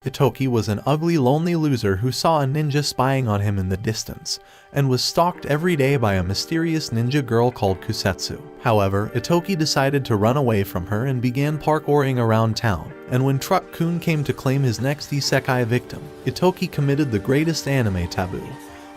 Itoki was an ugly, lonely loser who saw a ninja spying on him in the distance, and was stalked every day by a mysterious ninja girl called Kusetsu. However, Itoki decided to run away from her and began parkouring around town, and when Truck-kun came to claim his next isekai victim, Itoki committed the greatest anime taboo,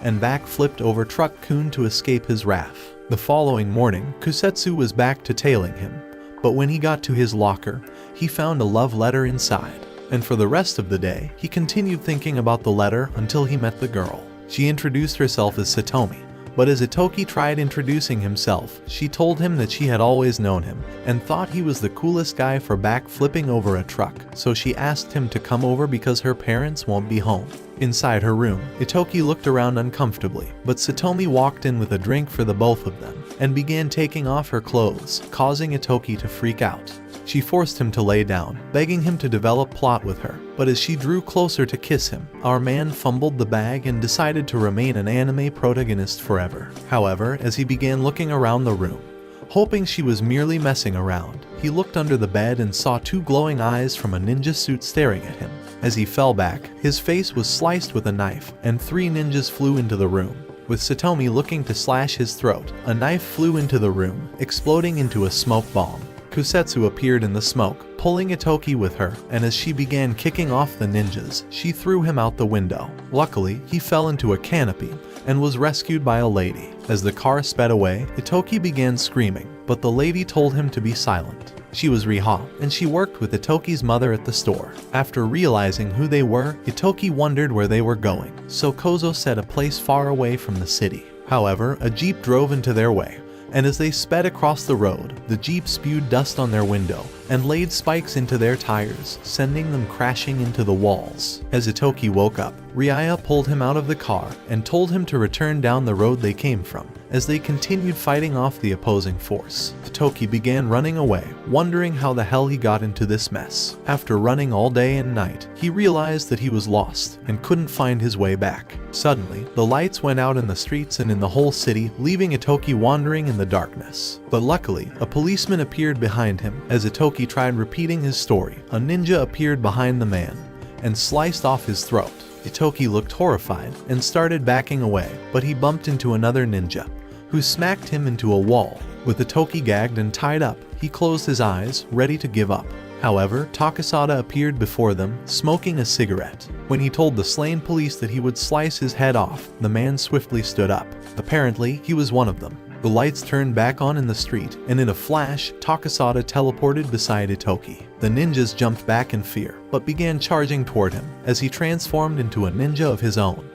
and backflipped over Truck-kun to escape his wrath. The following morning, Kusetsu was back to tailing him, but when he got to his locker, he found a love letter inside. And for the rest of the day, he continued thinking about the letter until he met the girl. She introduced herself as Satomi, but as Itoki tried introducing himself, she told him that she had always known him and thought he was the coolest guy for back-flipping over a truck, so she asked him to come over because her parents won't be home. Inside her room, Itoki looked around uncomfortably, but Satomi walked in with a drink for the both of them and began taking off her clothes, causing Itoki to freak out. She forced him to lay down, begging him to develop plot with her, but as she drew closer to kiss him, our man fumbled the bag and decided to remain an anime protagonist forever. However, as he began looking around the room, hoping she was merely messing around, he looked under the bed and saw two glowing eyes from a ninja suit staring at him. As he fell back, his face was sliced with a knife, and 3 ninjas flew into the room. With Satomi looking to slash his throat, a knife flew into the room, exploding into a smoke bomb. Kusetsu appeared in the smoke, pulling Itoki with her, and as she began kicking off the ninjas, she threw him out the window. Luckily, he fell into a canopy and was rescued by a lady. As the car sped away, Itoki began screaming, but the lady told him to be silent. She was Riha, and she worked with Itoki's mother at the store. After realizing who they were, Itoki wondered where they were going, so Kozo said a place far away from the city. However, a jeep drove into their way, and as they sped across the road, the jeep spewed dust on their window and laid spikes into their tires, sending them crashing into the walls. As Itoki woke up, Riaya pulled him out of the car and told him to return down the road they came from. As they continued fighting off the opposing force, Itoki began running away, wondering how the hell he got into this mess. After running all day and night, he realized that he was lost and couldn't find his way back. Suddenly, the lights went out in the streets and in the whole city, leaving Itoki wandering in the darkness. But luckily, a policeman appeared behind him. As Itoki tried repeating his story, a ninja appeared behind the man and sliced off his throat. Itoki looked horrified and started backing away, but he bumped into another ninja, who smacked him into a wall. With Itoki gagged and tied up, he closed his eyes, ready to give up. However, Takasada appeared before them, smoking a cigarette. When he told the slain police that he would slice his head off, the man swiftly stood up. Apparently, he was one of them. The lights turned back on in the street, and in a flash, Takasada teleported beside Itoki. The ninjas jumped back in fear, but began charging toward him, as he transformed into a ninja of his own.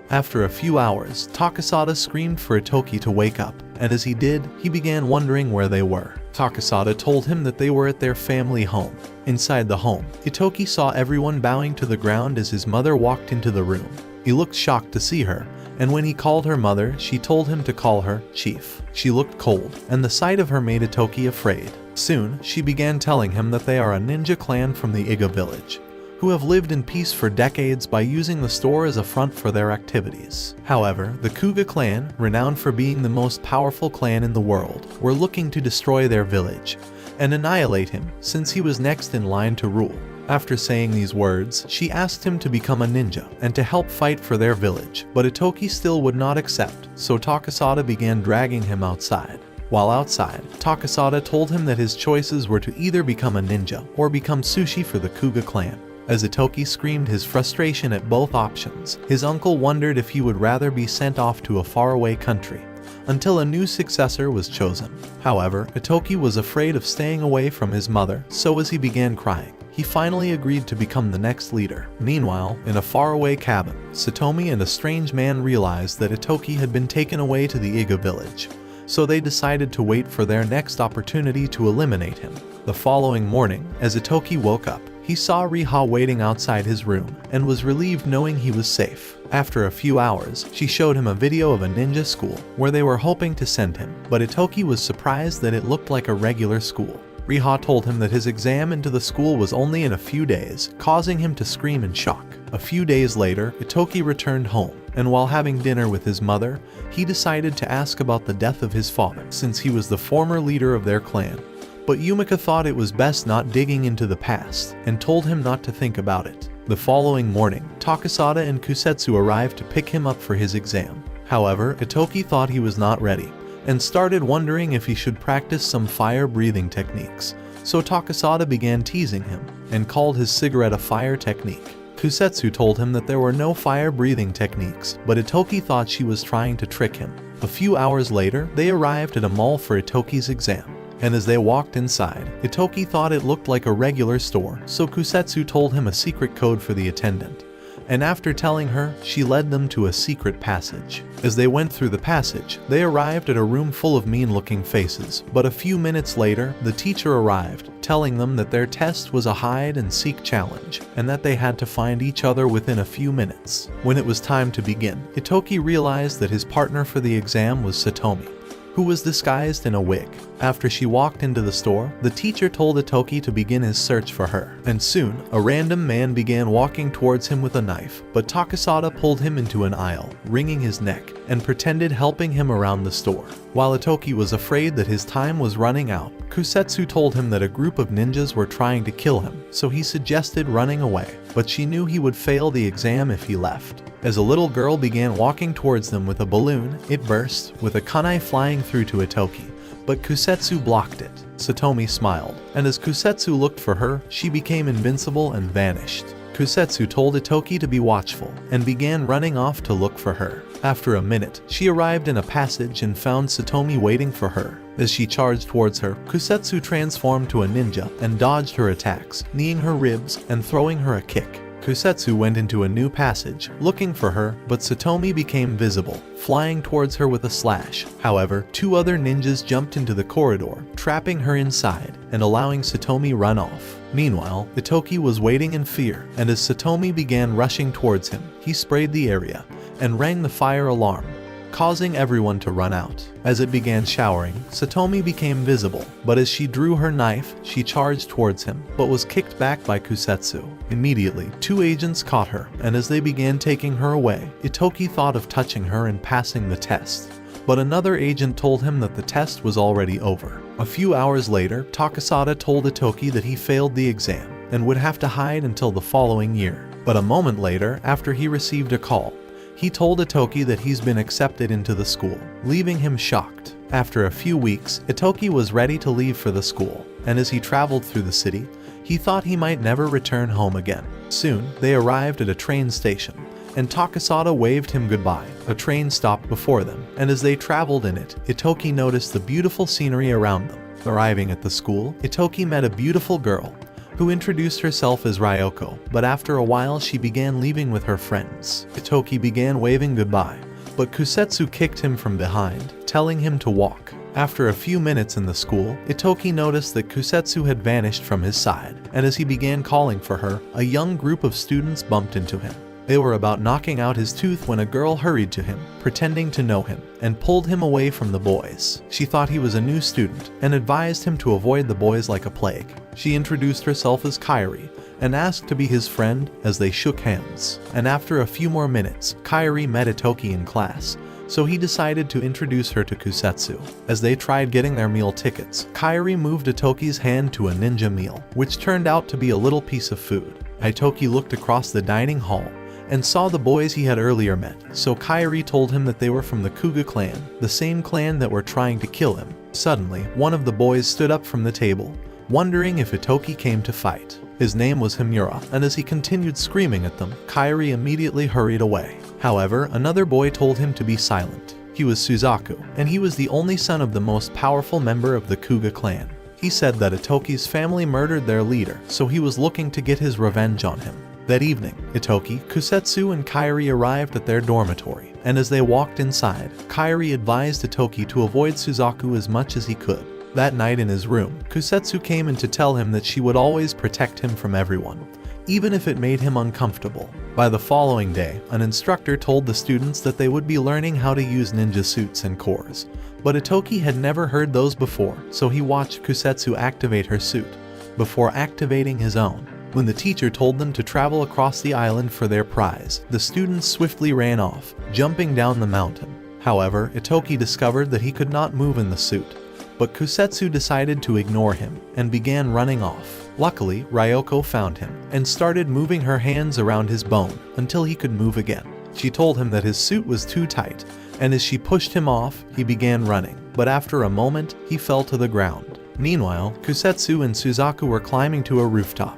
After a few hours, Takasada screamed for Itoki to wake up, and as he did, he began wondering where they were. Takasada told him that they were at their family home. Inside the home, Itoki saw everyone bowing to the ground as his mother walked into the room. He looked shocked to see her, and when he called her mother, she told him to call her Chief. She looked cold, and the sight of her made Itoki afraid. Soon, she began telling him that they are a ninja clan from the Iga village, who have lived in peace for decades by using the store as a front for their activities. However, the Kuga clan, renowned for being the most powerful clan in the world, were looking to destroy their village and annihilate him, since he was next in line to rule. After saying these words, she asked him to become a ninja and to help fight for their village, but Itoki still would not accept, so Takasada began dragging him outside. While outside, Takasada told him that his choices were to either become a ninja or become sushi for the Kuga clan. As Itoki screamed his frustration at both options, his uncle wondered if he would rather be sent off to a faraway country until a new successor was chosen. However, Itoki was afraid of staying away from his mother, so as he began crying, he finally agreed to become the next leader. Meanwhile, in a faraway cabin, Satomi and a strange man realized that Itoki had been taken away to the Iga village, so they decided to wait for their next opportunity to eliminate him. The following morning, as Itoki woke up, he saw Riha waiting outside his room and was relieved knowing he was safe. After a few hours, she showed him a video of a ninja school where they were hoping to send him, but Itoki was surprised that it looked like a regular school. Riha told him that his exam into the school was only in a few days, causing him to scream in shock. A few days later, Itoki returned home, and while having dinner with his mother, he decided to ask about the death of his father, since he was the former leader of their clan. but Yumika thought it was best not digging into the past and told him not to think about it. The following morning, Takasada and Kusetsu arrived to pick him up for his exam. However, Itoki thought he was not ready and started wondering if he should practice some fire breathing techniques. So Takasada began teasing him and called his cigarette a fire technique. Kusetsu told him that there were no fire breathing techniques, but Itoki thought she was trying to trick him. A few hours later, they arrived at a mall for Itoki's exam. And as they walked inside, Itoki thought it looked like a regular store, so Kusetsu told him a secret code for the attendant. And after telling her, she led them to a secret passage. As they went through the passage, they arrived at a room full of mean-looking faces, but a few minutes later, the teacher arrived, telling them that their test was a hide-and-seek challenge, and that they had to find each other within a few minutes. When it was time to begin, Itoki realized that his partner for the exam was Satomi, who was disguised in a wig. After she walked into the store, the teacher told Itoki to begin his search for her, and soon, a random man began walking towards him with a knife, but Takasada pulled him into an aisle, wringing his neck, and pretended helping him around the store. While Itoki was afraid that his time was running out, Kusetsu told him that a group of ninjas were trying to kill him, so he suggested running away, but she knew he would fail the exam if he left. As a little girl began walking towards them with a balloon, it burst, with a kunai flying through to Itoki, but Kusetsu blocked it. Satomi smiled, and as Kusetsu looked for her, she became invincible and vanished. Kusetsu told Itoki to be watchful, and began running off to look for her. After a minute, she arrived in a passage and found Satomi waiting for her. As she charged towards her, Kusetsu transformed to a ninja and dodged her attacks, kneeing her ribs and throwing her a kick. Kusetsu went into a new passage, looking for her, but Satomi became visible, flying towards her with a slash. However, two other ninjas jumped into the corridor, trapping her inside and allowing Satomi run off. Meanwhile, Itoki was waiting in fear, and as Satomi began rushing towards him, he sprayed the area and rang the fire alarm, causing everyone to run out. As it began showering, Satomi became visible, but as she drew her knife, she charged towards him, but was kicked back by Kusetsu. Immediately, two agents caught her, and as they began taking her away, Itoki thought of touching her and passing the test. But another agent told him that the test was already over. A few hours later, Takasada told Itoki that he failed the exam and would have to hide until the following year. But a moment later, after he received a call, he told Itoki that he's been accepted into the school, leaving him shocked. After a few weeks, Itoki was ready to leave for the school, and as he traveled through the city, he thought he might never return home again. Soon, they arrived at a train station, and Takasada waved him goodbye. A train stopped before them, and as they traveled in it, Itoki noticed the beautiful scenery around them. Arriving at the school, Itoki met a beautiful girl, who introduced herself as Ryoko, but after a while she began leaving with her friends. Itoki began waving goodbye, but Kusetsu kicked him from behind, telling him to walk. After a few minutes in the school, Itoki noticed that Kusetsu had vanished from his side, and as he began calling for her, a young group of students bumped into him. They were about knocking out his tooth when a girl hurried to him, pretending to know him, and pulled him away from the boys. She thought he was a new student, and advised him to avoid the boys like a plague. She introduced herself as Kairi, and asked to be his friend as they shook hands. And after a few more minutes, Kairi met Itoki in class, so he decided to introduce her to Kusetsu. As they tried getting their meal tickets, Kairi moved Itoki's hand to a ninja meal, which turned out to be a little piece of food. Itoki looked across the dining hall and saw the boys he had earlier met, so Kairi told him that they were from the Kuga clan, the same clan that were trying to kill him. Suddenly, one of the boys stood up from the table, wondering if Itoki came to fight. His name was Himura, and as he continued screaming at them, Kairi immediately hurried away. However, another boy told him to be silent. He was Suzaku, and he was the only son of the most powerful member of the Kuga clan. He said that Itoki's family murdered their leader, so he was looking to get his revenge on him. That evening, Itoki, Kusetsu, and Kairi arrived at their dormitory, and as they walked inside, Kairi advised Itoki to avoid Suzaku as much as he could. That night in his room, Kusetsu came in to tell him that she would always protect him from everyone, even if it made him uncomfortable. By the following day, an instructor told the students that they would be learning how to use ninja suits and cores, but Itoki had never heard those before, so he watched Kusetsu activate her suit, before activating his own. When the teacher told them to travel across the island for their prize, the students swiftly ran off, jumping down the mountain. However, Itoki discovered that he could not move in the suit, but Kusetsu decided to ignore him and began running off. Luckily, Ryoko found him and started moving her hands around his bone until he could move again. She told him that his suit was too tight, and as she pushed him off, he began running, but after a moment, he fell to the ground. Meanwhile, Kusetsu and Suzaku were climbing to a rooftop,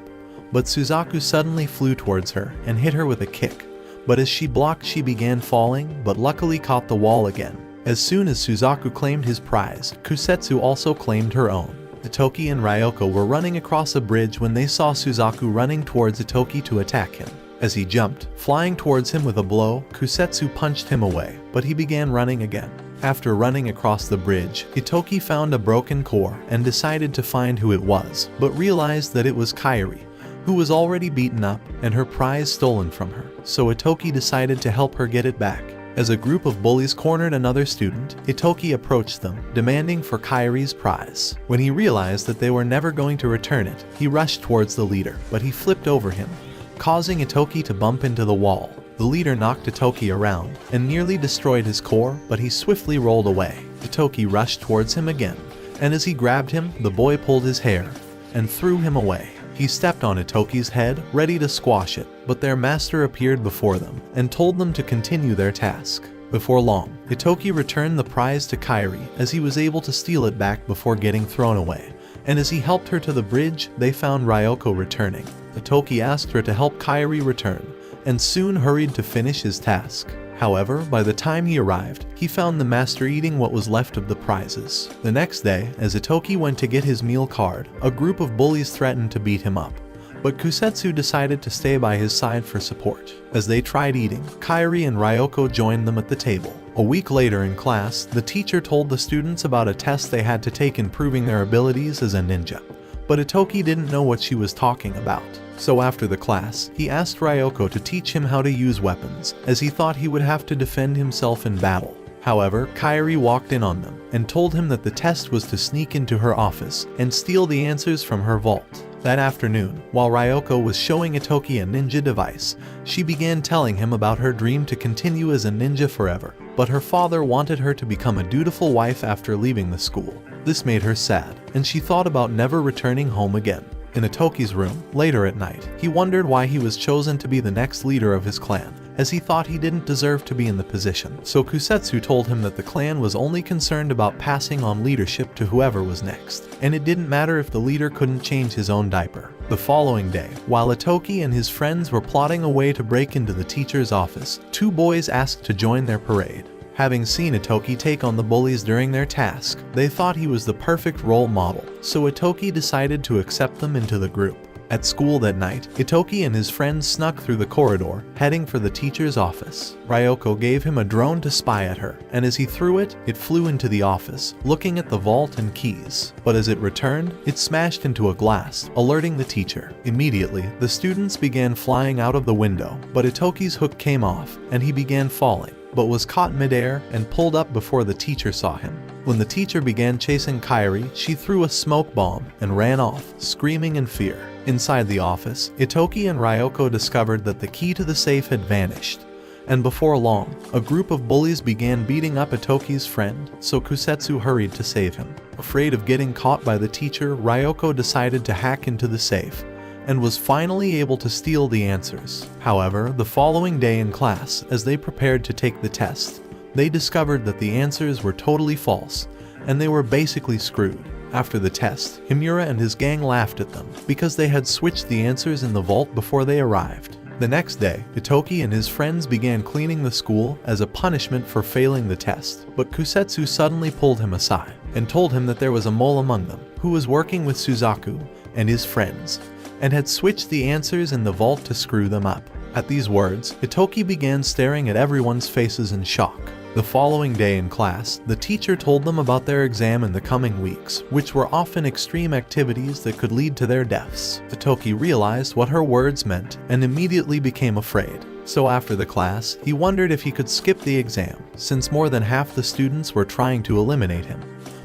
but Suzaku suddenly flew towards her and hit her with a kick. But as she blocked, she began falling, but luckily caught the wall again. As soon as Suzaku claimed his prize, Kusetsu also claimed her own. Itoki and Ryoko were running across a bridge when they saw Suzaku running towards Itoki to attack him. As he jumped, flying towards him with a blow, Kusetsu punched him away, but he began running again. After running across the bridge, Itoki found a broken core and decided to find who it was, but realized that it was Kairi, who was already beaten up and her prize stolen from her, so Itoki decided to help her get it back. As a group of bullies cornered another student, Itoki approached them, demanding for Kairi's prize. When he realized that they were never going to return it, he rushed towards the leader, but he flipped over him, causing Itoki to bump into the wall. The leader knocked Itoki around and nearly destroyed his core, but he swiftly rolled away. Itoki rushed towards him again, and as he grabbed him, the boy pulled his hair and threw him away. He stepped on Itoki's head, ready to squash it, but their master appeared before them and told them to continue their task. Before long, Itoki returned the prize to Kairi as he was able to steal it back before getting thrown away, and as he helped her to the bridge, they found Ryoko returning. Itoki asked her to help Kairi return, and soon hurried to finish his task. However, by the time he arrived, he found the master eating what was left of the prizes. The next day, as Itoki went to get his meal card, a group of bullies threatened to beat him up, but Kusetsu decided to stay by his side for support. As they tried eating, Kairi and Ryoko joined them at the table. A week later in class, the teacher told the students about a test they had to take in proving their abilities as a ninja, but Itoki didn't know what she was talking about. So after the class, he asked Ryoko to teach him how to use weapons, as he thought he would have to defend himself in battle. However, Kairi walked in on them and told him that the test was to sneak into her office and steal the answers from her vault. That afternoon, while Ryoko was showing Itoki a ninja device, she began telling him about her dream to continue as a ninja forever, but her father wanted her to become a dutiful wife after leaving the school. This made her sad, and she thought about never returning home again. In Itoki's room, later at night, he wondered why he was chosen to be the next leader of his clan, as he thought he didn't deserve to be in the position. So Kusetsu told him that the clan was only concerned about passing on leadership to whoever was next, and it didn't matter if the leader couldn't change his own diaper. The following day, while Itoki and his friends were plotting a way to break into the teacher's office, two boys asked to join their parade. Having seen Itoki take on the bullies during their task, they thought he was the perfect role model, so Itoki decided to accept them into the group. At school that night, Itoki and his friends snuck through the corridor, heading for the teacher's office. Ryoko gave him a drone to spy at her, and as he threw it, it flew into the office, looking at the vault and keys. But as it returned, it smashed into a glass, alerting the teacher. Immediately, the students began flying out of the window, but Itoki's hook came off, and he began falling, but was caught midair and pulled up before the teacher saw him. When the teacher began chasing Kairi, she threw a smoke bomb and ran off, screaming in fear. Inside the office, Itoki and Ryoko discovered that the key to the safe had vanished, and before long, a group of bullies began beating up Itoki's friend, so Kusetsu hurried to save him. Afraid of getting caught by the teacher, Ryoko decided to hack into the safe, and was finally able to steal the answers. However, the following day in class, as they prepared to take the test, they discovered that the answers were totally false, and they were basically screwed. After the test, Himura and his gang laughed at them because they had switched the answers in the vault before they arrived. The next day, Itoki and his friends began cleaning the school as a punishment for failing the test, but Kusetsu suddenly pulled him aside and told him that there was a mole among them who was working with Suzaku and his friends, and had switched the answers in the vault to screw them up. At these words, Itoki began staring at everyone's faces in shock. The following day in class, the teacher told them about their exam in the coming weeks, which were often extreme activities that could lead to their deaths. Itoki realized what her words meant and immediately became afraid. So after the class, he wondered if he could skip the exam, since more than half the students were trying to eliminate him.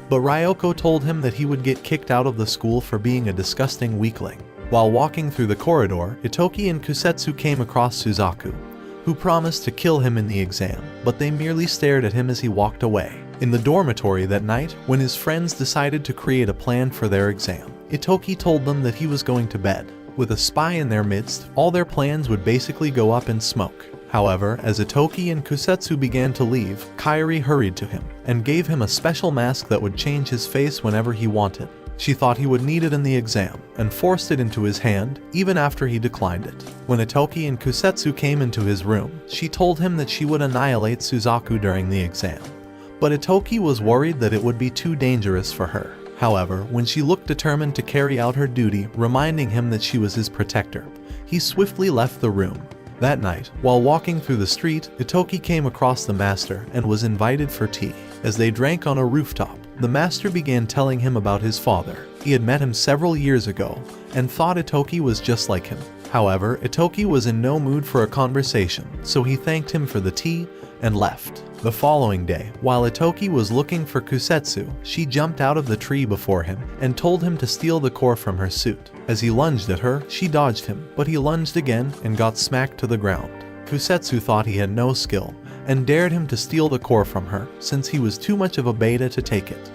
But Ryoko told him that he would get kicked out of the school for being a disgusting weakling. While walking through the corridor, Itoki and Kusetsu came across Suzaku, who promised to kill him in the exam, but they merely stared at him as he walked away. In the dormitory that night, when his friends decided to create a plan for their exam, Itoki told them that he was going to bed. With a spy in their midst, all their plans would basically go up in smoke. However, as Itoki and Kusetsu began to leave, Kairi hurried to him and gave him a special mask that would change his face whenever he wanted. She thought he would need it in the exam and forced it into his hand even after he declined it. When Itoki and Kusetsu came into his room, she told him that she would annihilate Suzaku during the exam. But Itoki was worried that it would be too dangerous for her. However, when she looked determined to carry out her duty, reminding him that she was his protector, he swiftly left the room. That night, while walking through the street, Itoki came across the master and was invited for tea. As they drank on a rooftop, the master began telling him about his father. He had met him several years ago and thought Itoki was just like him. However, Itoki was in no mood for a conversation, so he thanked him for the tea and left. The following day, while Itoki was looking for Kusetsu, she jumped out of the tree before him and told him to steal the core from her suit. As he lunged at her, she dodged him, but he lunged again and got smacked to the ground. Kusetsu thought he had no skill and dared him to steal the core from her since he was too much of a beta to take it.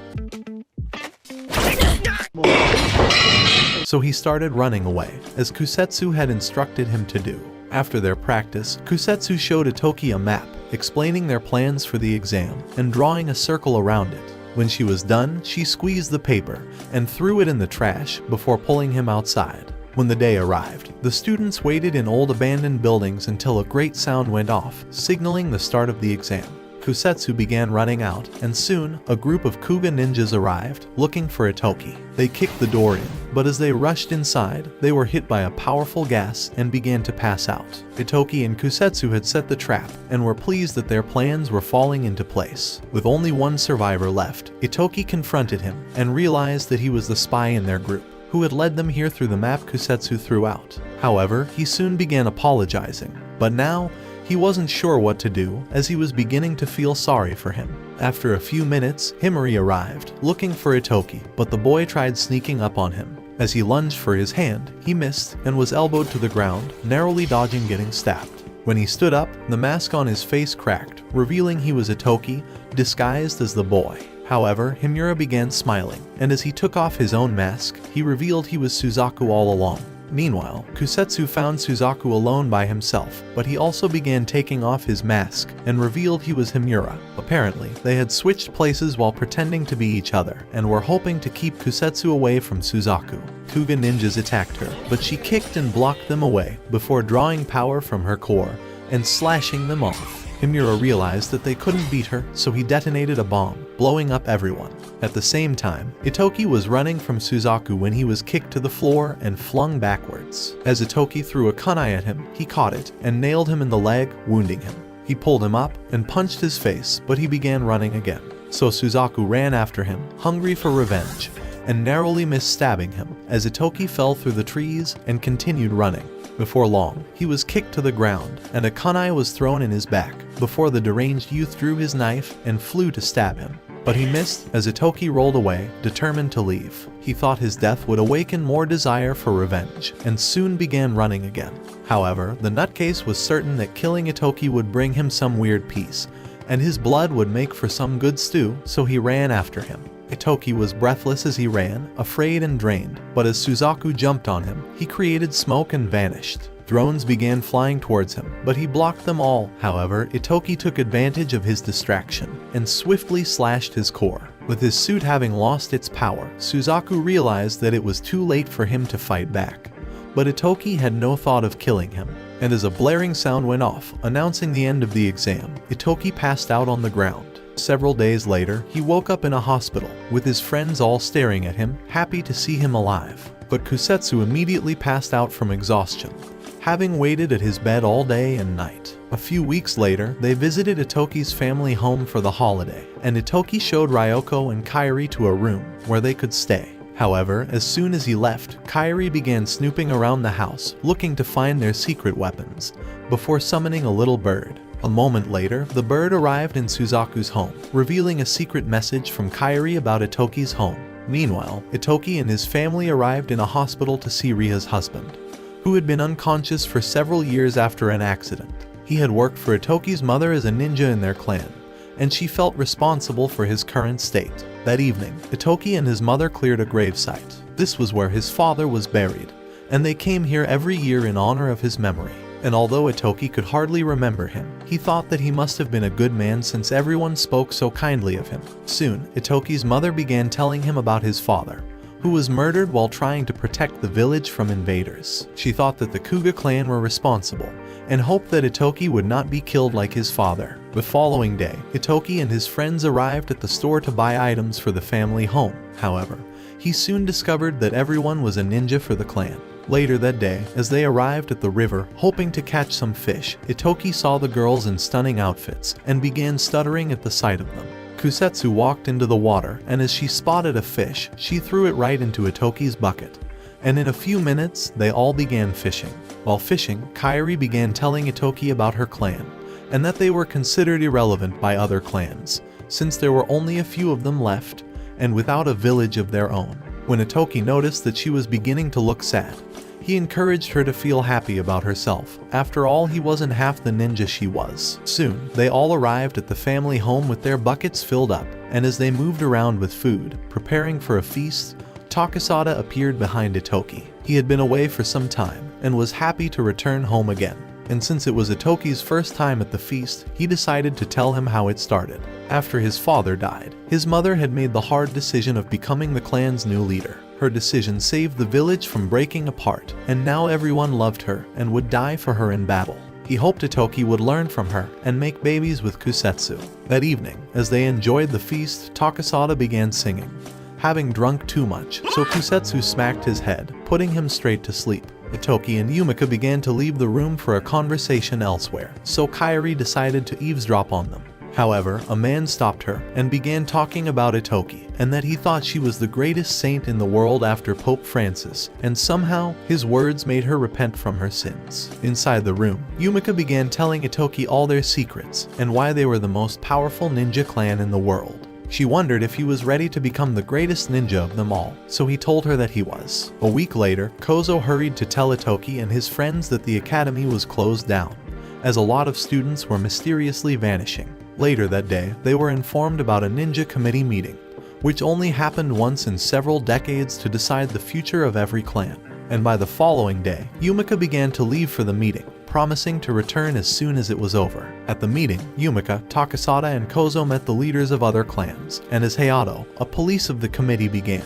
So he started running away, as Kusetsu had instructed him to do. After their practice, Kusetsu showed Itoki a map, explaining their plans for the exam and drawing a circle around it. When she was done, she squeezed the paper and threw it in the trash before pulling him outside. When the day arrived, the students waited in old abandoned buildings until a great sound went off, signaling the start of the exam. Kusetsu began running out, and soon, a group of Kuga ninjas arrived, looking for Itoki. They kicked the door in, but as they rushed inside, they were hit by a powerful gas and began to pass out. Itoki and Kusetsu had set the trap, and were pleased that their plans were falling into place. With only one survivor left, Itoki confronted him, and realized that he was the spy in their group, who had led them here through the map Kusetsu threw out. However, he soon began apologizing, but now, he wasn't sure what to do, as he was beginning to feel sorry for him. After a few minutes, Himari arrived, looking for Itoki, but the boy tried sneaking up on him. As he lunged for his hand, he missed and was elbowed to the ground, narrowly dodging getting stabbed. When he stood up, the mask on his face cracked, revealing he was Itoki, disguised as the boy. However, Himura began smiling, and as he took off his own mask, he revealed he was Suzaku all along. Meanwhile, Kusetsu found Suzaku alone by himself, but he also began taking off his mask and revealed he was Himura. Apparently, they had switched places while pretending to be each other and were hoping to keep Kusetsu away from Suzaku. Kuga ninjas attacked her, but she kicked and blocked them away before drawing power from her core and slashing them off. Himura realized that they couldn't beat her, so he detonated a bomb, blowing up everyone. At the same time, Itoki was running from Suzaku when he was kicked to the floor and flung backwards. As Itoki threw a kunai at him, he caught it and nailed him in the leg, wounding him. He pulled him up and punched his face, but he began running again. So Suzaku ran after him, hungry for revenge, and narrowly missed stabbing him, as Itoki fell through the trees and continued running. Before long, he was kicked to the ground, and a kunai was thrown in his back, before the deranged youth drew his knife and flew to stab him. But he missed as Itoki rolled away, determined to leave. He thought his death would awaken more desire for revenge, and soon began running again. However, the nutcase was certain that killing Itoki would bring him some weird peace, and his blood would make for some good stew, so he ran after him. Itoki was breathless as he ran, afraid and drained, but as Suzaku jumped on him, he created smoke and vanished. Drones began flying towards him, but he blocked them all. However, Itoki took advantage of his distraction and swiftly slashed his core. With his suit having lost its power, Suzaku realized that it was too late for him to fight back. But Itoki had no thought of killing him, and as a blaring sound went off, announcing the end of the exam, Itoki passed out on the ground. Several days later, he woke up in a hospital, with his friends all staring at him, happy to see him alive. But Kusetsu immediately passed out from exhaustion, having waited at his bed all day and night. A few weeks later, they visited Itoki's family home for the holiday, and Itoki showed Ryoko and Kairi to a room where they could stay. However, as soon as he left, Kairi began snooping around the house, looking to find their secret weapons, before summoning a little bird. A moment later, the bird arrived in Suzaku's home, revealing a secret message from Kairi about Itoki's home. Meanwhile, Itoki and his family arrived in a hospital to see Riha's husband, who had been unconscious for several years after an accident. He had worked for Itoki's mother as a ninja in their clan, and she felt responsible for his current state. That evening, Itoki and his mother cleared a gravesite. This was where his father was buried, and they came here every year in honor of his memory. And although Itoki could hardly remember him, he thought that he must have been a good man since everyone spoke so kindly of him. Soon, Itoki's mother began telling him about his father, who was murdered while trying to protect the village from invaders. She thought that the Kuga clan were responsible, and hoped that Itoki would not be killed like his father. The following day, Itoki and his friends arrived at the store to buy items for the family home. However, he soon discovered that everyone was a ninja for the clan. Later that day, as they arrived at the river, hoping to catch some fish, Itoki saw the girls in stunning outfits and began stuttering at the sight of them. Kusetsu walked into the water, and as she spotted a fish, she threw it right into Itoki's bucket. And in a few minutes, they all began fishing. While fishing, Kairi began telling Itoki about her clan, and that they were considered irrelevant by other clans, since there were only a few of them left, and without a village of their own. When Itoki noticed that she was beginning to look sad, he encouraged her to feel happy about herself. After all, he wasn't half the ninja she was. Soon, they all arrived at the family home with their buckets filled up, and as they moved around with food, preparing for a feast, Takasada appeared behind Itoki. He had been away for some time, and was happy to return home again. And since it was Itoki's first time at the feast, he decided to tell him how it started. After his father died, his mother had made the hard decision of becoming the clan's new leader. Her decision saved the village from breaking apart, and now everyone loved her and would die for her in battle. He hoped Itoki would learn from her and make babies with Kusetsu. That evening, as they enjoyed the feast, Takasada began singing, having drunk too much, so Kusetsu smacked his head, putting him straight to sleep. Itoki and Yumika began to leave the room for a conversation elsewhere, so Kairi decided to eavesdrop on them. However, a man stopped her and began talking about Itoki, and that he thought she was the greatest saint in the world after Pope Francis, and somehow, his words made her repent from her sins. Inside the room, Yumika began telling Itoki all their secrets, and why they were the most powerful ninja clan in the world. She wondered if he was ready to become the greatest ninja of them all, so he told her that he was. A week later, Kozo hurried to tell Itoki and his friends that the academy was closed down, as a lot of students were mysteriously vanishing. Later that day, they were informed about a ninja committee meeting, which only happened once in several decades to decide the future of every clan. And by the following day, Yumika began to leave for the meeting, promising to return as soon as it was over. At the meeting, Yumika, Takasada, and Kozo met the leaders of other clans, and as Hayato, a police of the committee, began.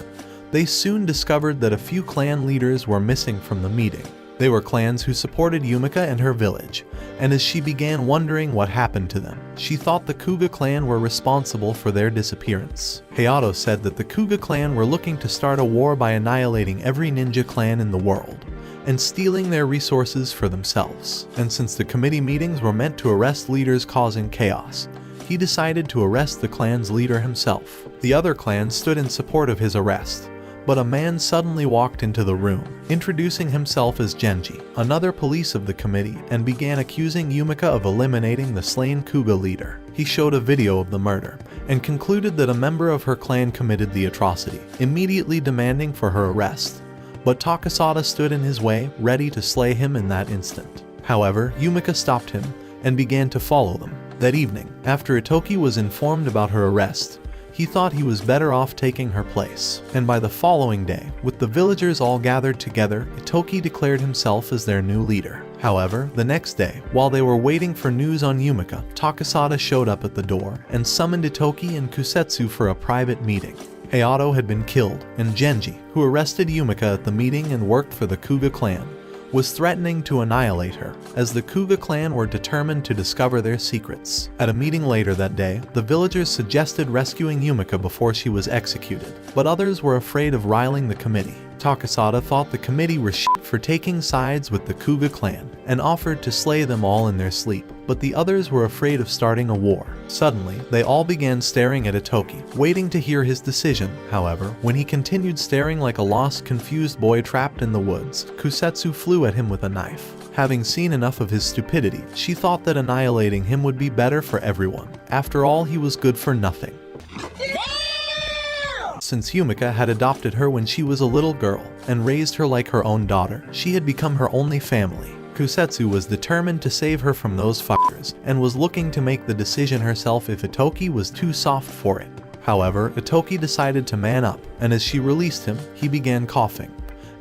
They soon discovered that a few clan leaders were missing from the meeting. They were clans who supported Yumika and her village, and as she began wondering what happened to them, she thought the Kuga clan were responsible for their disappearance. Hayato said that the Kuga clan were looking to start a war by annihilating every ninja clan in the world, and stealing their resources for themselves. And since the committee meetings were meant to arrest leaders causing chaos, he decided to arrest the clan's leader himself. The other clans stood in support of his arrest, but a man suddenly walked into the room, introducing himself as Genji, another police of the committee, and began accusing Yumika of eliminating the slain Kuga leader. He showed a video of the murder, and concluded that a member of her clan committed the atrocity, immediately demanding for her arrest. But Takasada stood in his way, ready to slay him in that instant. However, Yumika stopped him, and began to follow them. That evening, after Itoki was informed about her arrest, he thought he was better off taking her place. And by the following day, with the villagers all gathered together, Itoki declared himself as their new leader. However, the next day, while they were waiting for news on Yumika, Takasada showed up at the door and summoned Itoki and Kusetsu for a private meeting. Hayato had been killed, and Genji, who arrested Yumika at the meeting and worked for the Kuga clan, was threatening to annihilate her, as the Kuga clan were determined to discover their secrets. At a meeting later that day, the villagers suggested rescuing Yumika before she was executed, but others were afraid of riling the committee. Takasada thought the committee were shit for taking sides with the Kuga clan, and offered to slay them all in their sleep, but the others were afraid of starting a war. Suddenly, they all began staring at Itoki, waiting to hear his decision. However, when he continued staring like a lost, confused boy trapped in the woods, Kusetsu flew at him with a knife. Having seen enough of his stupidity, she thought that annihilating him would be better for everyone. After all, he was good for nothing. Since Yumika had adopted her when she was a little girl, and raised her like her own daughter, she had become her only family. Kusetsu was determined to save her from those fuckers and was looking to make the decision herself if Itoki was too soft for it. However, Itoki decided to man up, and as she released him, he began coughing,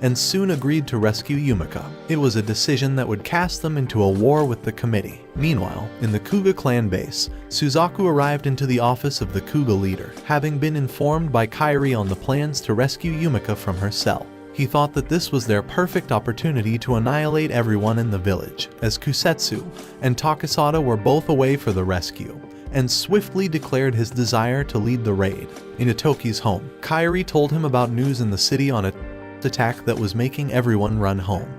and soon agreed to rescue Yumika. It was a decision that would cast them into a war with the committee. Meanwhile, in the Kuga clan base, Suzaku arrived into the office of the Kuga leader, having been informed by Kairi on the plans to rescue Yumika from her cell. He thought that this was their perfect opportunity to annihilate everyone in the village, as Kusetsu and Takasada were both away for the rescue, and swiftly declared his desire to lead the raid. In Itoki's home, Kairi told him about news in the city on an attack that was making everyone run home,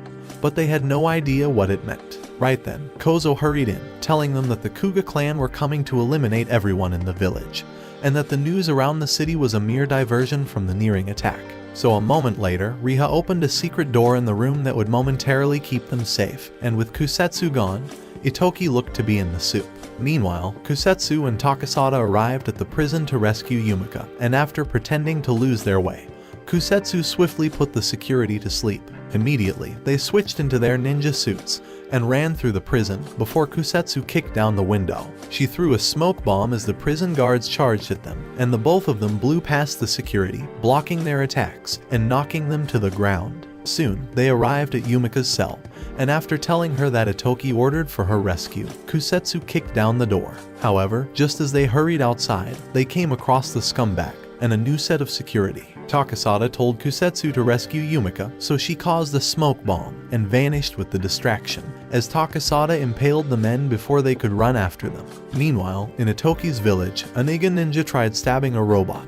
but they had no idea what it meant. Right then, Kozo hurried in, telling them that the Kuga clan were coming to eliminate everyone in the village, and that the news around the city was a mere diversion from the nearing attack. So a moment later, Riha opened a secret door in the room that would momentarily keep them safe, and with Kusetsu gone, Itoki looked to be in the soup. Meanwhile, Kusetsu and Takasada arrived at the prison to rescue Yumika, and after pretending to lose their way, Kusetsu swiftly put the security to sleep. Immediately, they switched into their ninja suits and ran through the prison before Kusetsu kicked down the window. She threw a smoke bomb as the prison guards charged at them, and the both of them blew past the security, blocking their attacks and knocking them to the ground. Soon, they arrived at Yumika's cell, and after telling her that Itoki ordered for her rescue, Kusetsu kicked down the door. However, just as they hurried outside, they came across the scumbag and a new set of security. Takasada told Kusetsu to rescue Yumika, so she caused a smoke bomb and vanished with the distraction, as Takasada impaled the men before they could run after them. Meanwhile, in Itoki's village, a Niga ninja tried stabbing a robot,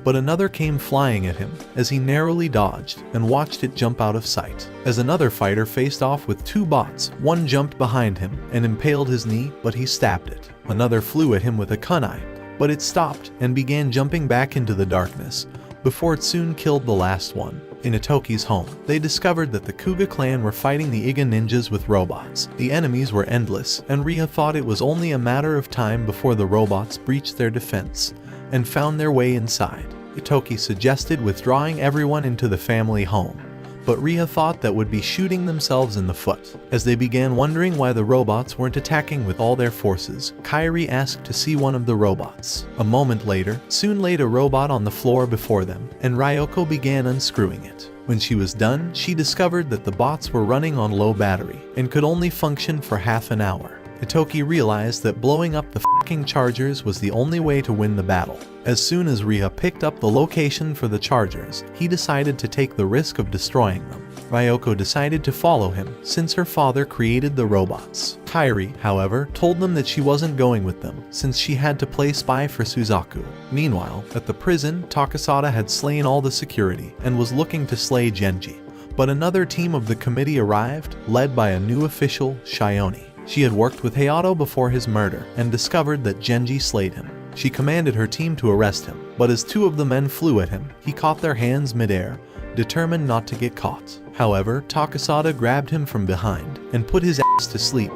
but another came flying at him as he narrowly dodged and watched it jump out of sight. As another fighter faced off with two bots, one jumped behind him and impaled his knee, but he stabbed it. Another flew at him with a kunai, but it stopped and began jumping back into the darkness, before it soon killed the last one. In Itoki's home, they discovered that the Kuga clan were fighting the Iga ninjas with robots. The enemies were endless, and Riha thought it was only a matter of time before the robots breached their defense and found their way inside. Itoki suggested withdrawing everyone into the family home, but Riha thought that would be shooting themselves in the foot. As they began wondering why the robots weren't attacking with all their forces, Kairi asked to see one of the robots. A moment later, soon laid a robot on the floor before them, and Ryoko began unscrewing it. When she was done, she discovered that the bots were running on low battery and could only function for half an hour. Itoki realized that blowing up the fucking chargers was the only way to win the battle. As soon as Riha picked up the location for the chargers, he decided to take the risk of destroying them. Ryoko decided to follow him since her father created the robots. Kairi, however, told them that she wasn't going with them since she had to play spy for Suzaku. Meanwhile, at the prison, Takasada had slain all the security and was looking to slay Genji. But another team of the committee arrived, led by a new official, Shioni. She had worked with Hayato before his murder and discovered that Genji slayed him. She commanded her team to arrest him, but as two of the men flew at him, he caught their hands midair, determined not to get caught. However, Takasada grabbed him from behind and put his ass to sleep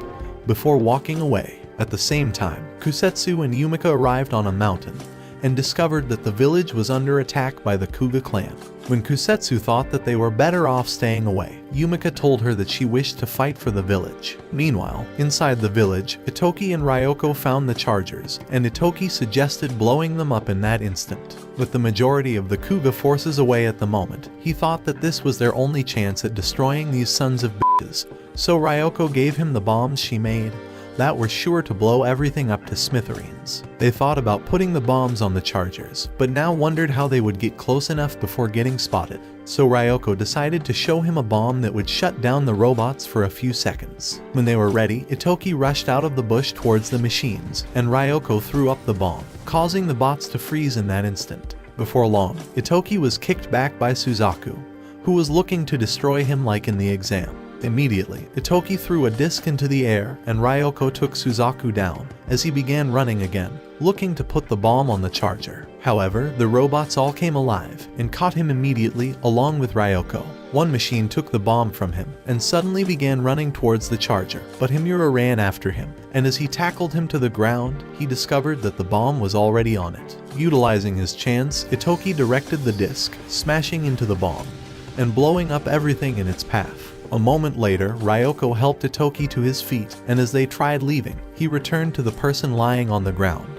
before walking away. At the same time, Kusetsu and Yumika arrived on a mountain and discovered that the village was under attack by the Kuga clan. When Kusetsu thought that they were better off staying away, Yumika told her that she wished to fight for the village. Meanwhile, inside the village, Itoki and Ryoko found the chargers, and Itoki suggested blowing them up in that instant. With the majority of the Kuga forces away at the moment, he thought that this was their only chance at destroying these sons of bitches, so Ryoko gave him the bombs she made that were sure to blow everything up to smithereens. They thought about putting the bombs on the chargers, but now wondered how they would get close enough before getting spotted. So Ryoko decided to show him a bomb that would shut down the robots for a few seconds. When they were ready, Itoki rushed out of the bush towards the machines, and Ryoko threw up the bomb, causing the bots to freeze in that instant. Before long, Itoki was kicked back by Suzaku, who was looking to destroy him like in the exam. Immediately, Itoki threw a disc into the air and Ryoko took Suzaku down as he began running again, looking to put the bomb on the charger. However, the robots all came alive and caught him immediately along with Ryoko. One machine took the bomb from him and suddenly began running towards the charger, but Himura ran after him, and as he tackled him to the ground, he discovered that the bomb was already on it. Utilizing his chance, Itoki directed the disc, smashing into the bomb and blowing up everything in its path. A moment later, Ryoko helped Itoki to his feet, and as they tried leaving, he returned to the person lying on the ground.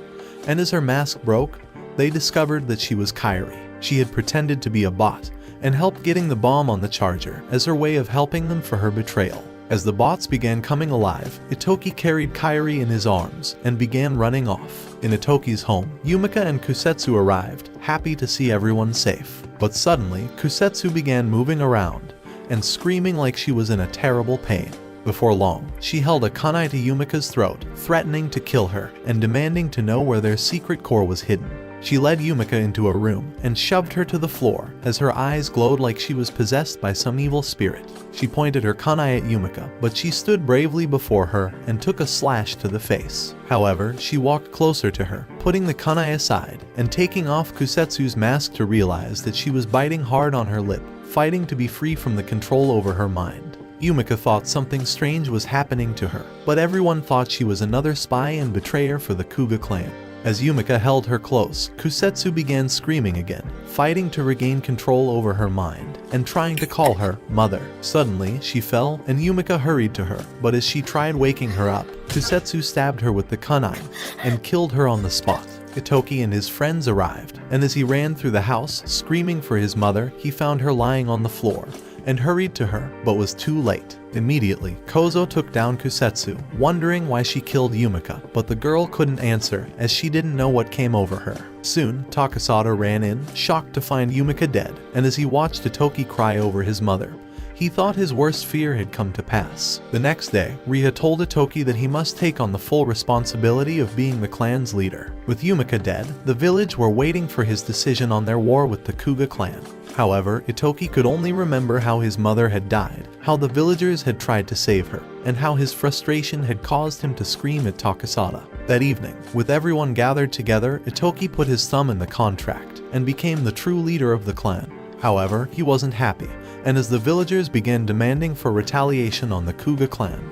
And as her mask broke, they discovered that she was Kairi. She had pretended to be a bot, and helped getting the bomb on the charger as her way of helping them for her betrayal. As the bots began coming alive, Itoki carried Kairi in his arms and began running off. In Itoki's home, Yumika and Kusetsu arrived, happy to see everyone safe. But suddenly, Kusetsu began moving around and screaming like she was in a terrible pain. Before long, she held a kunai to Yumika's throat, threatening to kill her and demanding to know where their secret core was hidden. She led Yumika into a room and shoved her to the floor as her eyes glowed like she was possessed by some evil spirit. She pointed her kunai at Yumika, but she stood bravely before her and took a slash to the face. However, she walked closer to her, putting the kunai aside and taking off Kusetsu's mask to realize that she was biting hard on her lip, fighting to be free from the control over her mind. Yumika thought something strange was happening to her, but everyone thought she was another spy and betrayer for the Kuga clan. As Yumika held her close, Kusetsu began screaming again, fighting to regain control over her mind, and trying to call her mother. Suddenly, she fell, and Yumika hurried to her, but as she tried waking her up, Kusetsu stabbed her with the kunai, and killed her on the spot. Itoki and his friends arrived, and as he ran through the house, screaming for his mother, he found her lying on the floor, and hurried to her, but was too late. Immediately, Kozo took down Kusetsu, wondering why she killed Yumika, but the girl couldn't answer as she didn't know what came over her. Soon, Takasada ran in, shocked to find Yumika dead, and as he watched Itoki cry over his mother, he thought his worst fear had come to pass. The next day, Riha told Itoki that he must take on the full responsibility of being the clan's leader. With Yumika dead, the village were waiting for his decision on their war with the Kuga clan. However, Itoki could only remember how his mother had died, how the villagers had tried to save her, and how his frustration had caused him to scream at Takasada. That evening, with everyone gathered together, Itoki put his thumb in the contract and became the true leader of the clan. However, he wasn't happy, and as the villagers began demanding for retaliation on the Kuga clan,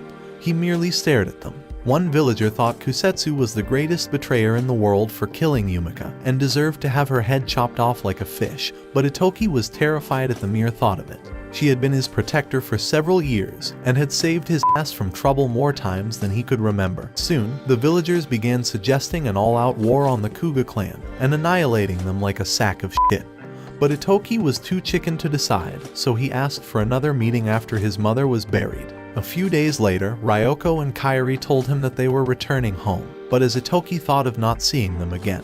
he merely stared at them. One villager thought Kusetsu was the greatest betrayer in the world for killing Yumika and deserved to have her head chopped off like a fish, but Itoki was terrified at the mere thought of it. She had been his protector for several years and had saved his ass from trouble more times than he could remember. Soon, the villagers began suggesting an all-out war on the Kuga clan and annihilating them like a sack of shit. But Itoki was too chicken to decide, so he asked for another meeting after his mother was buried. A few days later, Ryoko and Kairi told him that they were returning home, but as Itoki thought of not seeing them again,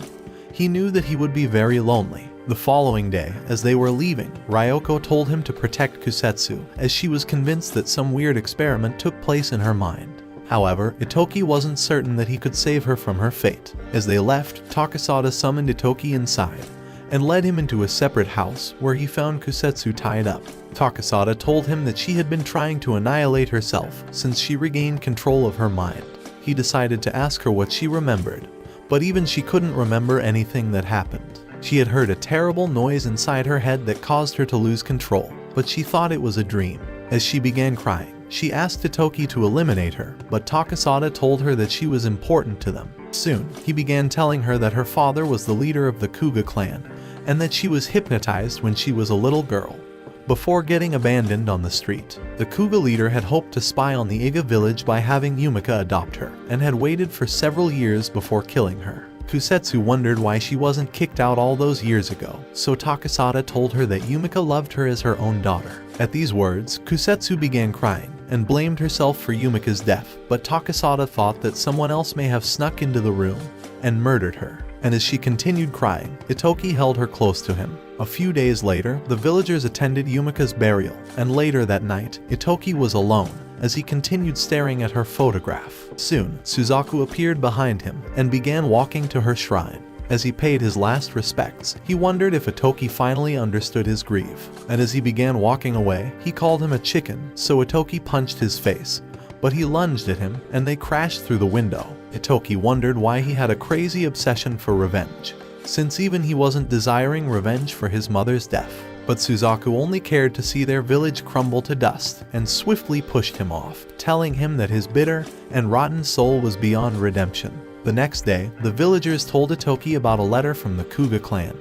he knew that he would be very lonely. The following day, as they were leaving, Ryoko told him to protect Kusetsu, as she was convinced that some weird experiment took place in her mind. However, Itoki wasn't certain that he could save her from her fate. As they left, Takasada summoned Itoki inside and led him into a separate house where he found Kusetsu tied up. Takasada told him that she had been trying to annihilate herself since she regained control of her mind. He decided to ask her what she remembered, but even she couldn't remember anything that happened. She had heard a terrible noise inside her head that caused her to lose control, but she thought it was a dream. As she began crying, she asked Itoki to eliminate her, but Takasada told her that she was important to them. Soon, he began telling her that her father was the leader of the Kuga clan, and that she was hypnotized when she was a little girl, before getting abandoned on the street. The Kuga leader had hoped to spy on the Iga village by having Yumika adopt her, and had waited for several years before killing her. Kusetsu wondered why she wasn't kicked out all those years ago, so Takasada told her that Yumika loved her as her own daughter. At these words, Kusetsu began crying and blamed herself for Yumika's death, but Takasada thought that someone else may have snuck into the room and murdered her. And as she continued crying, Itoki held her close to him. A few days later, the villagers attended Yumika's burial, and later that night, Itoki was alone as he continued staring at her photograph. Soon, Suzaku appeared behind him and began walking to her shrine. As he paid his last respects, he wondered if Itoki finally understood his grief. And as he began walking away, he called him a chicken, so Itoki punched his face. But he lunged at him, and they crashed through the window. Itoki wondered why he had a crazy obsession for revenge, since even he wasn't desiring revenge for his mother's death. But Suzaku only cared to see their village crumble to dust, and swiftly pushed him off, telling him that his bitter and rotten soul was beyond redemption. The next day, the villagers told Itoki about a letter from the Kuga clan,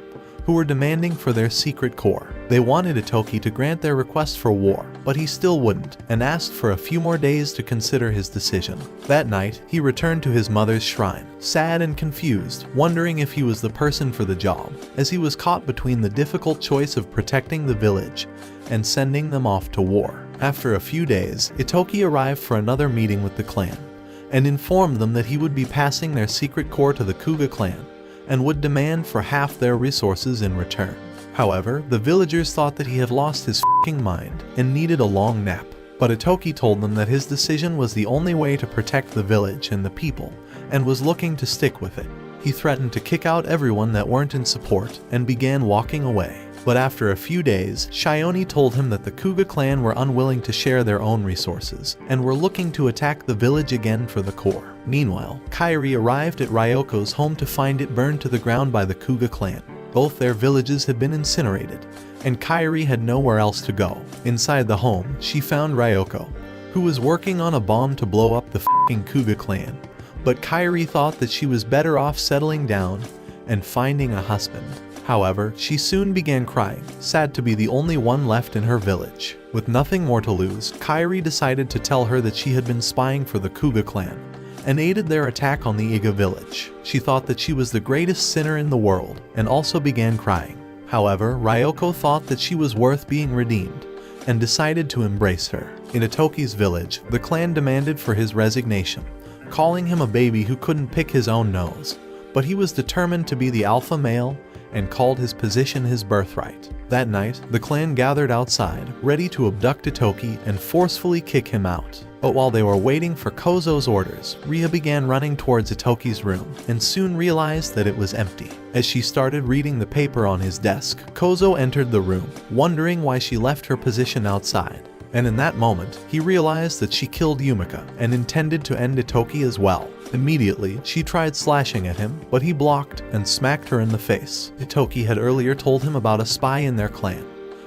who were demanding for their secret core. They wanted Itoki to grant their request for war, but he still wouldn't, and asked for a few more days to consider his decision. That night, he returned to his mother's shrine, sad and confused, wondering if he was the person for the job, as he was caught between the difficult choice of protecting the village and sending them off to war. After a few days, Itoki arrived for another meeting with the clan, and informed them that he would be passing their secret core to the Kuga clan, and would demand for half their resources in return. However, the villagers thought that he had lost his f***ing mind and needed a long nap. But Itoki told them that his decision was the only way to protect the village and the people, and was looking to stick with it. He threatened to kick out everyone that weren't in support and began walking away. But after a few days, Shioni told him that the Kuga clan were unwilling to share their own resources and were looking to attack the village again for the core. Meanwhile, Kairi arrived at Ryoko's home to find it burned to the ground by the Kuga clan. Both their villages had been incinerated, and Kairi had nowhere else to go. Inside the home, she found Ryoko, who was working on a bomb to blow up the f***ing Kuga clan. But Kairi thought that she was better off settling down and finding a husband. However, she soon began crying, sad to be the only one left in her village. With nothing more to lose, Kairi decided to tell her that she had been spying for the Kuga clan and aided their attack on the Iga village. She thought that she was the greatest sinner in the world and also began crying. However, Ryoko thought that she was worth being redeemed and decided to embrace her. In Itoki's village, the clan demanded for his resignation, calling him a baby who couldn't pick his own nose. But he was determined to be the alpha male and called his position his birthright. That night, the clan gathered outside, ready to abduct Itoki and forcefully kick him out. But while they were waiting for Kozo's orders, Ria began running towards Itoki's room and soon realized that it was empty. As she started reading the paper on his desk, Kozo entered the room, wondering why she left her position outside. And in that moment, he realized that she killed Yumika and intended to end Itoki as well. Immediately, she tried slashing at him, but he blocked and smacked her in the face. Itoki had earlier told him about a spy in their clan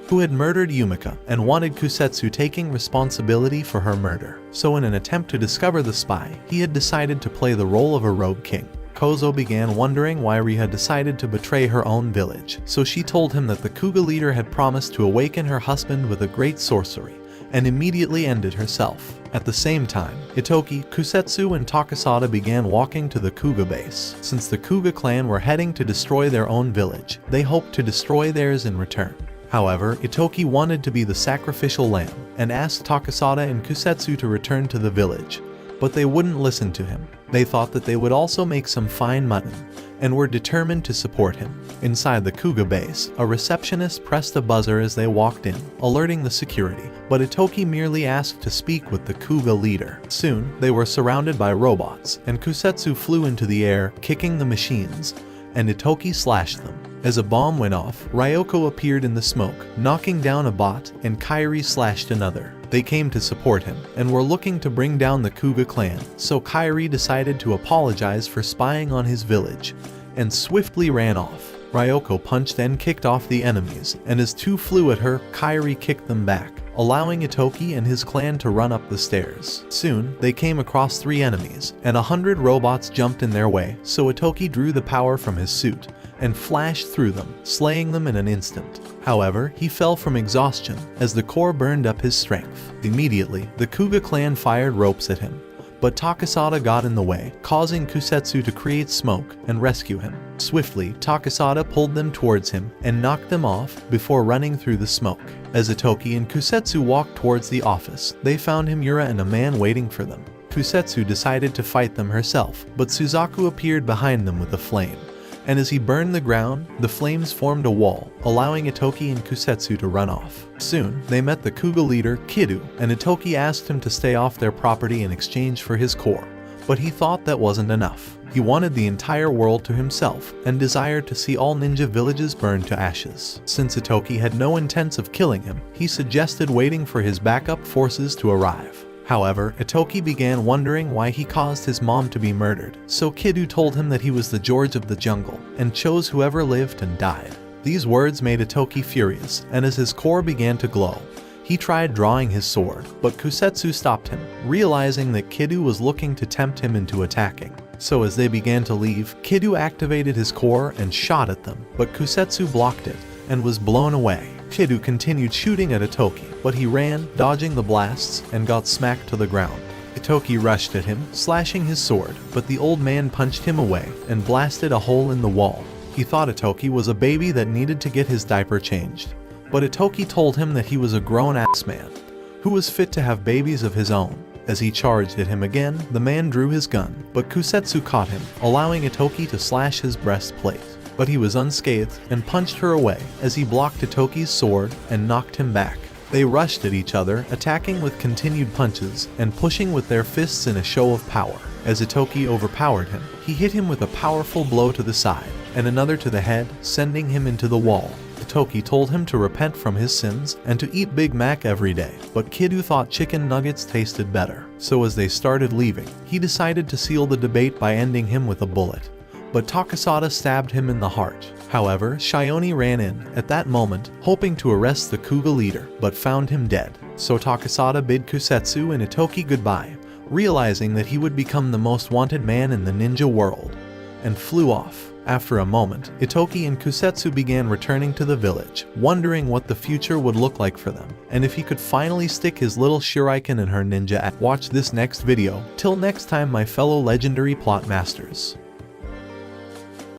who had murdered Yumika and wanted Kusetsu taking responsibility for her murder. So in an attempt to discover the spy, he had decided to play the role of a rogue king. Kozo began wondering why Ria had decided to betray her own village, so she told him that the Kuga leader had promised to awaken her husband with a great sorcery, and immediately ended herself. At the same time, Itoki, Kusetsu, and Takasada began walking to the Kuga base. Since the Kuga clan were heading to destroy their own village, they hoped to destroy theirs in return. However, Itoki wanted to be the sacrificial lamb and asked Takasada and Kusetsu to return to the village, but they wouldn't listen to him. They thought that they would also make some fine mutton and were determined to support him. Inside the Kuga base, a receptionist pressed a buzzer as they walked in, alerting the security, but Itoki merely asked to speak with the Kuga leader. Soon, they were surrounded by robots, and Kusetsu flew into the air, kicking the machines, and Itoki slashed them. As a bomb went off, Ryoko appeared in the smoke, knocking down a bot, and Kairi slashed another. They came to support him, and were looking to bring down the Kuga clan, so Kairi decided to apologize for spying on his village, and swiftly ran off. Ryoko punched and kicked off the enemies, and as two flew at her, Kairi kicked them back, allowing Itoki and his clan to run up the stairs. Soon, they came across 3 enemies, and 100 robots jumped in their way, so Itoki drew the power from his suit and flashed through them, slaying them in an instant. However, he fell from exhaustion as the core burned up his strength. Immediately, the Kuga clan fired ropes at him, but Takasada got in the way, causing Kusetsu to create smoke and rescue him. Swiftly, Takasada pulled them towards him and knocked them off before running through the smoke. As Itoki and Kusetsu walked towards the office, they found Himura and a man waiting for them. Kusetsu decided to fight them herself, but Suzaku appeared behind them with a flame, and as he burned the ground, the flames formed a wall, allowing Itoki and Kusetsu to run off. Soon, they met the Kuga leader, Kidu, and Itoki asked him to stay off their property in exchange for his core, but he thought that wasn't enough. He wanted the entire world to himself, and desired to see all ninja villages burned to ashes. Since Itoki had no intents of killing him, he suggested waiting for his backup forces to arrive. However, Itoki began wondering why he caused his mom to be murdered, so Kidu told him that he was the George of the jungle, and chose whoever lived and died. These words made Itoki furious, and as his core began to glow, he tried drawing his sword, but Kusetsu stopped him, realizing that Kidu was looking to tempt him into attacking. So as they began to leave, Kidu activated his core and shot at them, but Kusetsu blocked it, and was blown away. Kidu continued shooting at Itoki, but he ran, dodging the blasts, and got smacked to the ground. Itoki rushed at him, slashing his sword, but the old man punched him away and blasted a hole in the wall. He thought Itoki was a baby that needed to get his diaper changed, but Itoki told him that he was a grown-ass man, who was fit to have babies of his own. As he charged at him again, the man drew his gun, but Kusetsu caught him, allowing Itoki to slash his breastplate. But he was unscathed and punched her away as he blocked Itoki's sword and knocked him back. They rushed at each other, attacking with continued punches and pushing with their fists in a show of power. As Itoki overpowered him, he hit him with a powerful blow to the side and another to the head, sending him into the wall. Itoki told him to repent from his sins and to eat Big Mac every day, but Kidu thought chicken nuggets tasted better. So as they started leaving, he decided to seal the debate by ending him with a bullet. But Takasada stabbed him in the heart. However, Shioni ran in at that moment, hoping to arrest the Kuga leader, but found him dead. So Takasada bid Kusetsu and Itoki goodbye, realizing that he would become the most wanted man in the ninja world, and flew off. After a moment, Itoki and Kusetsu began returning to the village, wondering what the future would look like for them, and if he could finally stick his little shuriken in her ninja axe. Watch this next video. Till next time, my fellow legendary plot masters.